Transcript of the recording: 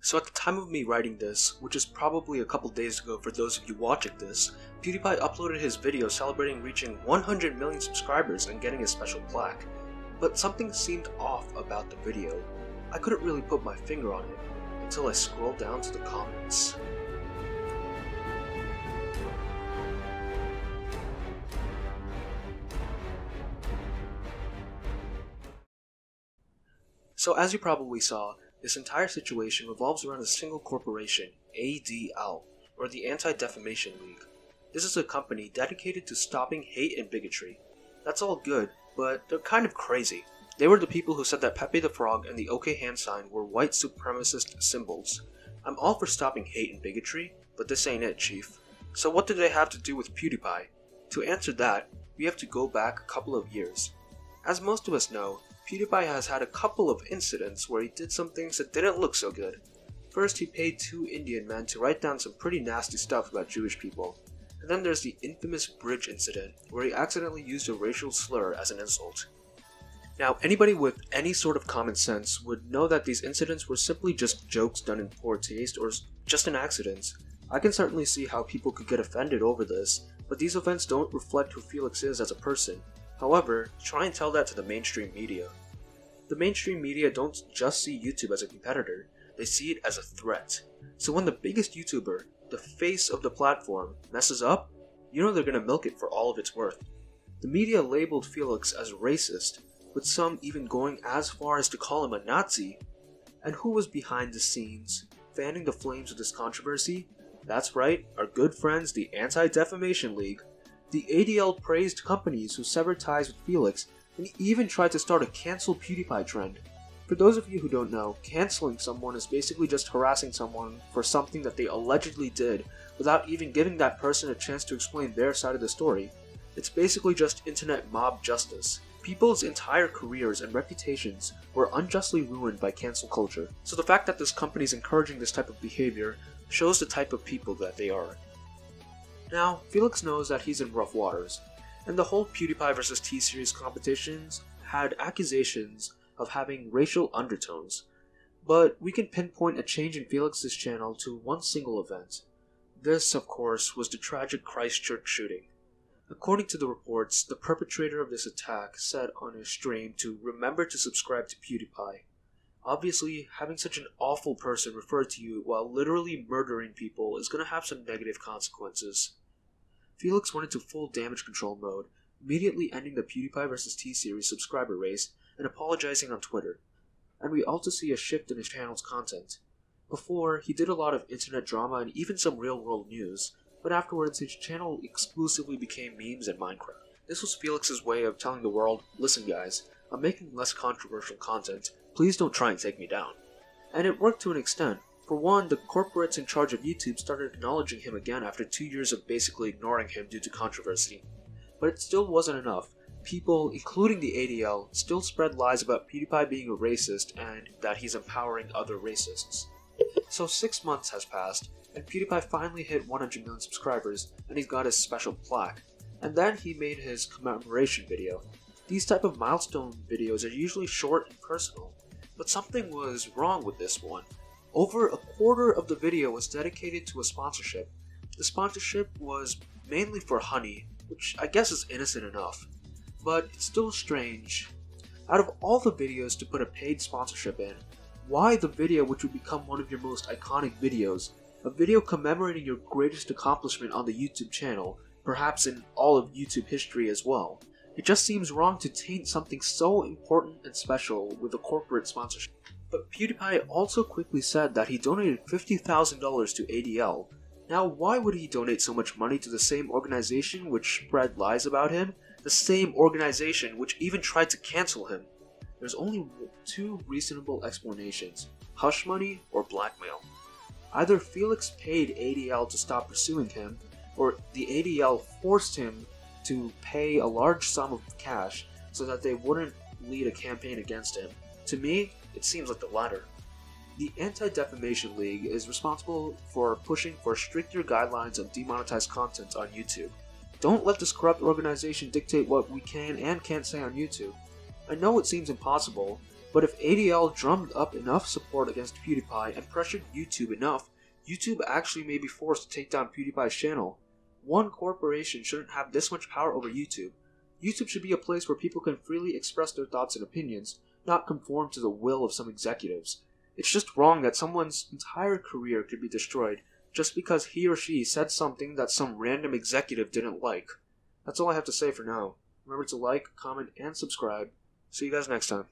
So at the time of me writing this, which is probably a couple days ago for those of you watching this, PewDiePie uploaded his video celebrating reaching 100 million subscribers and getting a special plaque. But something seemed off about the video. I couldn't really put my finger on it until I scrolled down to the comments. So as you probably saw, this entire situation revolves around a single corporation, ADL, or the Anti-Defamation League. This is a company dedicated to stopping hate and bigotry. That's all good, but they're kind of crazy. They were the people who said that Pepe the Frog and the OK hand sign were white supremacist symbols. I'm all for stopping hate and bigotry, but this ain't it, chief. So what do they have to do with PewDiePie? To answer that, we have to go back a couple of years. As most of us know, PewDiePie has had a couple of incidents where he did some things that didn't look so good. First, he paid 2 Indian men to write down some pretty nasty stuff about Jewish people. And then there's the infamous bridge incident, where he accidentally used a racial slur as an insult. Now, anybody with any sort of common sense would know that these incidents were simply just jokes done in poor taste or just an accident. I can certainly see how people could get offended over this, but these events don't reflect who Felix is as a person. However, try and tell that to the mainstream media. The mainstream media don't just see YouTube as a competitor, they see it as a threat. So when the biggest YouTuber, the face of the platform, messes up, you know they're gonna milk it for all of its worth. The media labeled Felix as racist, with some even going as far as to call him a Nazi. And who was behind the scenes, fanning the flames of this controversy? That's right, our good friends, the Anti-Defamation League. The ADL praised companies who severed ties with Felix and even tried to start a cancel PewDiePie trend. For those of you who don't know, canceling someone is basically just harassing someone for something that they allegedly did without even giving that person a chance to explain their side of the story. It's basically just internet mob justice. People's entire careers and reputations were unjustly ruined by cancel culture. So the fact that this company is encouraging this type of behavior shows the type of people that they are. Now, Felix knows that he's in rough waters, and the whole PewDiePie vs. T-Series competitions had accusations of having racial undertones, but we can pinpoint a change in Felix's channel to one single event. This, of course, was the tragic Christchurch shooting. According to the reports, the perpetrator of this attack said on his stream to remember to subscribe to PewDiePie. Obviously, having such an awful person referred to you while literally murdering people is going to have some negative consequences. Felix went into full damage control mode, immediately ending the PewDiePie vs. T-Series subscriber race and apologizing on Twitter. And we also see a shift in his channel's content. Before, he did a lot of internet drama and even some real-world news, but afterwards his channel exclusively became memes and Minecraft. This was Felix's way of telling the world, listen guys, I'm making less controversial content, please don't try and take me down. And it worked to an extent. For one, the corporates in charge of YouTube started acknowledging him again after 2 years of basically ignoring him due to controversy. But it still wasn't enough. People, including the ADL, still spread lies about PewDiePie being a racist and that he's empowering other racists. So 6 months has passed, and PewDiePie finally hit 100 million subscribers, and he's got his special plaque. And then he made his commemoration video. These type of milestone videos are usually short and personal, but something was wrong with this one. Over a quarter of the video was dedicated to a sponsorship. The sponsorship was mainly for honey, which I guess is innocent enough, but it's still strange. Out of all the videos to put a paid sponsorship in, why the video which would become one of your most iconic videos, a video commemorating your greatest accomplishment on the YouTube channel, perhaps in all of YouTube history as well? It just seems wrong to taint something so important and special with a corporate sponsorship. But PewDiePie also quickly said that he donated $50,000 to ADL. Now, why would he donate so much money to the same organization which spread lies about him? The same organization which even tried to cancel him? There's only 2 reasonable explanations: hush money or blackmail. Either Felix paid ADL to stop pursuing him, or the ADL forced him to pay a large sum of cash so that they wouldn't lead a campaign against him. To me, it seems like the latter. The Anti-Defamation League is responsible for pushing for stricter guidelines on demonetized content on YouTube. Don't let this corrupt organization dictate what we can and can't say on YouTube. I know it seems impossible, But if ADL drummed up enough support against PewDiePie and pressured YouTube enough, YouTube actually may be forced to take down PewDiePie's channel. One corporation shouldn't have this much power over YouTube. YouTube should be a place where people can freely express their thoughts and opinions, not conform to the will of some executives. It's just wrong that someone's entire career could be destroyed just because he or she said something that some random executive didn't like. That's all I have to say for now. Remember to like, comment, and subscribe. See you guys next time.